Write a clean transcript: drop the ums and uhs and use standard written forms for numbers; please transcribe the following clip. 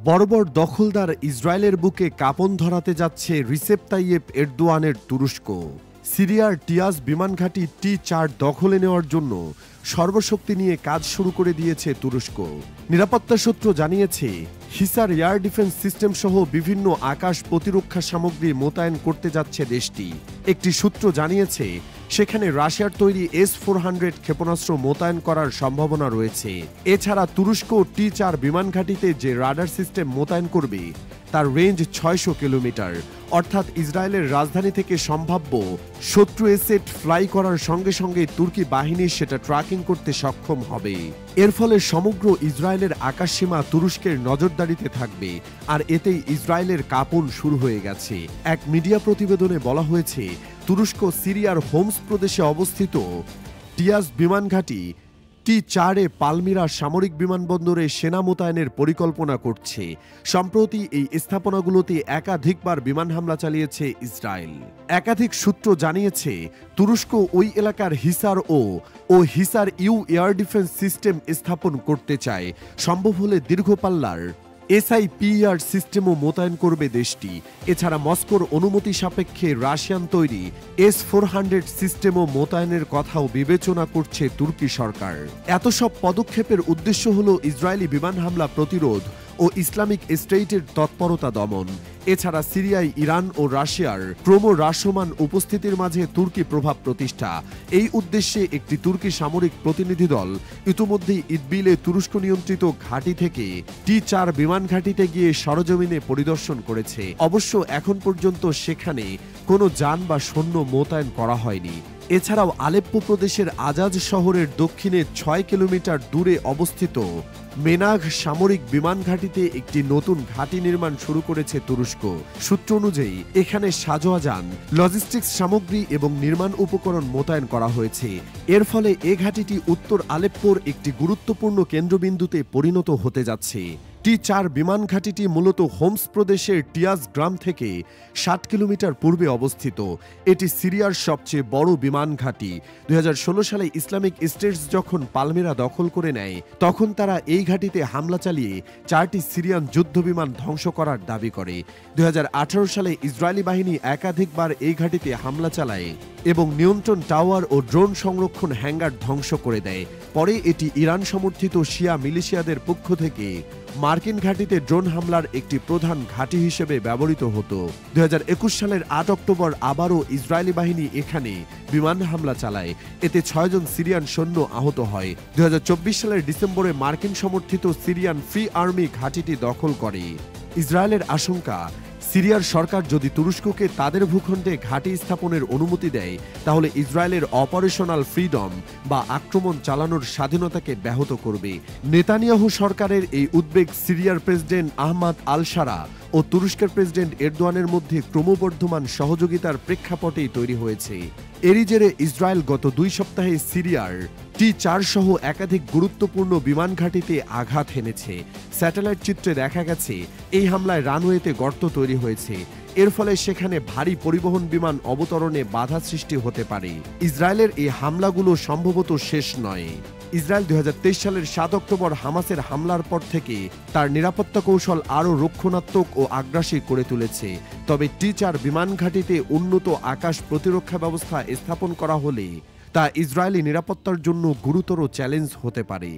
বর্বর দখলদার ইসরায়েলের বুকে কাঁপন ধরাতে যাচ্ছে রিসেপ তাইয়েপ এরদোয়ানের তুরস্ক। সিরিয়ার টিয়াজ বিমানঘাঁটি T4 দখলে নেওয়ার জন্য সর্বশক্তি নিয়ে কাজ শুরু করে দিয়েছে তুরস্ক। নিরাপত্তা সূত্র জানিয়েছে, হিসার এয়ার ডিফেন্স সিস্টেম সহ বিভিন্ন আকাশ প্রতিরক্ষা সামগ্রী মোতায়েন করতে যাচ্ছে দেশটি। একটি সূত্র জানিয়েছে, সেখানে রাশিয়ার তৈরি S-400 ক্ষেপণাস্ত্র মোতায়েন করার সম্ভাবনা রয়েছে। এছাড়া তুরস্ক T4 বিমানঘাঁটিতে যে রাডার সিস্টেম মোতায়েন করবে তার রেঞ্জ 600 কিলোমিটার, অর্থাৎ ইসরায়েলের রাজধানী থেকে সম্ভাব্য শত্রু এসেট ফ্লাই করার সঙ্গে সঙ্গে তুর্কি বাহিনী সেটা ট্র্যাকিং করতে সক্ষম হবে। এর ফলে সমগ্র ইসরায়েলের আকাশসীমা তুরস্কের নজরদারিতে থাকবে, আর এতেই ইসরায়েলের কাঁপন শুরু হয়ে গেছে। এক মিডিয়া প্রতিবেদনে বলা হয়েছে, তুরস্ক সিরিয়ার হোমস প্রদেশে অবস্থিত টিয়াজ বিমানঘাঁটি T4 পালমিরা সামরিক বিমানবন্দরে সেনা মোতায়েনের পরিকল্পনা করছে। সম্প্রতি এই স্থাপনাগুলোতে একাধিকবার বিমান হামলা চালিয়েছে ইসরায়েল। একাধিক সূত্র জানিয়েছে, তুরস্ক ওই এলাকার হিসার ও Hisar U air defence system স্থাপন করতে চায়। সম্ভব হলে দীর্ঘ পাল্লার SIPER সিস্টেমও মোতায়েন করবে দেশটি। এছাড়া মস্কোর অনুমতি সাপেক্ষে রাশিয়ান তৈরি S-400 সিস্টেমও মোতায়েনের কথাও বিবেচনা করছে তুর্কি সরকার। এত সব পদক্ষেপের উদ্দেশ্য হল ইসরায়েলি বিমান হামলা প্রতিরোধ ও ইসলামিক স্টেটের তৎপরতা দমন। এছাড়া সিরিয়ায় ইরান ও রাশিয়ার ক্রমহ্রাসমান উপস্থিতির মাঝে তুর্কি প্রভাব প্রতিষ্ঠা। এই উদ্দেশ্যে একটি তুর্কি সামরিক প্রতিনিধি দল ইতিমধ্যেই ইদবিলে তুরস্ক নিয়ন্ত্রিত ঘাঁটি থেকে T4 বিমান ঘাঁটিতে গিয়ে সরজমিনে পরিদর্শন করেছে। অবশ্য এখন পর্যন্ত সেখানে কোনো যান বা সৈন্য মোতায়েন করা হয়নি। এছাড়াও আলেপ্পো প্রদেশের আজাজ শহরের দক্ষিণে 6 কিলোমিটার দূরে অবস্থিত মেনাঘ সামরিক বিমান ঘাঁটিতে একটি নতুন ঘাঁটি নির্মাণ শুরু করেছে তুরস্ক। সূত্র অনুযায়ী এখানে সাজোয়া যান, লজিস্টিক্স সামগ্রী এবং নির্মাণ উপকরণ মোতায়েন করা হয়েছে। এর ফলে এ ঘাঁটিটি উত্তর আলেপ্পোর একটি গুরুত্বপূর্ণ কেন্দ্রবিন্দুতে পরিণত হতে যাচ্ছে। T4 বিমান ঘাঁটিটি মূলত হোমস প্রদেশের টিয়াজ গ্রাম থেকে 60 কিলোমিটার পূর্বে অবস্থিত। এটি সিরিয়ার সবচেয়ে বড় বিমান ঘাঁটি। 2016 সালে ইসলামিক স্টেটস যখন পালমিরা দখল করে নেয়, তখন তারা এই ঘাঁটিতে হামলা চালিয়ে 4টি সিরিয়ান যুদ্ধবিমান ধ্বংস করার দাবি করে। 2018 সালে ইসরায়েলি বাহিনী একাধিকবার এই ঘাঁটিতে হামলা চালায় এবং নিয়ন্ত্রণ টাওয়ার ও ড্রোন সংরক্ষণ হ্যাঙ্গার ধ্বংস করে দেয়। পরে এটি ইরান সমর্থিত শিয়া মিলিশিয়াদের পক্ষ থেকে মার্কিন ঘাঁটিতে ড্রোন হামলার একটি প্রধান ঘাঁটি হিসেবে ব্যবহৃত হতো। 2021 সালের 8 অক্টোবর আবারও ইসরায়েলি বাহিনী এখানে বিমান হামলা চালায়। এতে 6 জন সিরিয়ান সৈন্য আহত হয়। 2024 সালের ডিসেম্বরে মার্কিন সমর্থিত সিরিয়ান ফ্রি আর্মি ঘাঁটিটি দখল করে। ইসরায়েলের আশঙ্কা, সিরিয়ার সরকার যদি তুরস্ককে তাদের ভূখণ্ডে ঘাঁটি স্থাপনের অনুমতি দেয়, তাহলে ইসরায়েলের অপারেশনাল ফ্রিডম বা আক্রমণ চালানোর স্বাধীনতাকে ব্যাহত করবে। নেতানিয়াহু সরকারের এই উদ্বেগ সিরিয়ার প্রেসিডেন্ট আহমাদ আল শারা ও তুরস্কের প্রেসিডেন্ট এরদোয়ানের মধ্যে ক্রমবর্ধমান সহযোগিতার প্রেক্ষাপটেই তৈরি হয়েছে। এরই জেরে ইসরায়েল গত 2 সপ্তাহে সিরিয়ার T4 সহ একাধিক গুরুত্বপূর্ণ বিমান ঘাঁটিতে আঘাত হেনেছে। স্যাটেলাইট চিত্রে দেখা গেছে, এই হামলায় রানওয়েতে গর্ত তৈরি হয়েছে। এর ফলে সেখানে ভারী পরিবহন বিমান অবতরণে বাধা সৃষ্টি হতে পারে। ইসরায়েলের এই হামলাগুলো সম্ভবত শেষ নয়। ইসরায়েল 2023 সালের 7 অক্টোবর হামাসের হামলার পর থেকে তার নিরাপত্তা কৌশল আরও রক্ষণাত্মক ও আগ্রাসী করে তুলেছে। তবে T4 বিমান ঘাঁটিতে উন্নত আকাশ প্রতিরক্ষা ব্যবস্থা স্থাপন করা হলে তা ইসরায়েলি নিরাপত্তার জন্য গুরুতর চ্যালেঞ্জ হতে পারে।